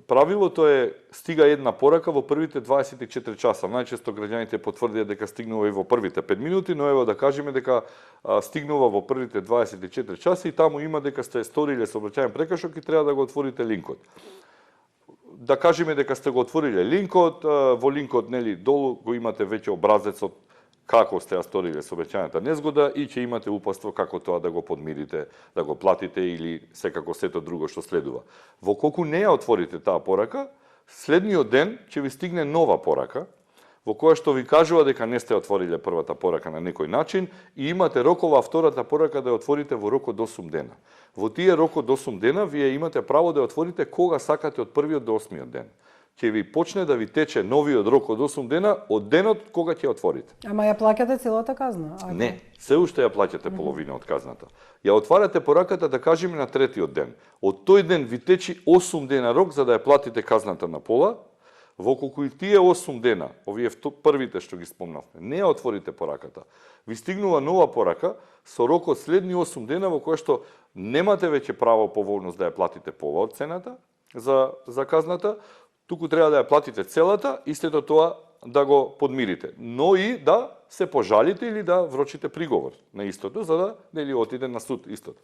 Правилото е стига една порака во првите 24 часа. Најчесто граѓаните потврдија дека стигнува и во првите 5 минути, но ево да кажеме дека стигнува во првите 24 часа и таму има дека сте сториле сообраќајен прекршок и треба да го отворите линкот. Да кажеме дека сте го отвориле линкот, во линкот нели долу го имате веќе образецот како сте ја сториле сообраќајната незгода и ќе имате упатство како тоа да го подмирите, да го платите или секако сето друго што следува. Во колку не ја отворите таа порака, следниот ден ќе ви стигне нова порака, во која што ви кажува дека не сте отвориле првата порака на некој начин и имате рокова втората порака да ја отворите во рок од 8 дена. Во тие рок од 8 дена вие имате право да ја отворите кога сакате од првиот до 8-миот ден. Ќе ви почне да ви тече новиот рок од 8 дена од денот кога ќе отворите. Ама ја плаќате целата казна? Не, се уште ја плаќате половина од казната. Ја отварате пораката да кажеме на третиот ден. Од тој ден ви течи 8 дена рок за да ја платите казната на пола. Во колку и тие 8 дена, овие првите што ги спомнавме, не ја отворите пораката, ви стигнува нова порака со рок од следни 8 дена во која што немате веќе право поволност да ја платите пола од цената за казната, туку треба да ја платите целата и след тоа да го подмирите. Но и да се пожалите или да врочите приговор на истото, за да нели отиде на суд истото.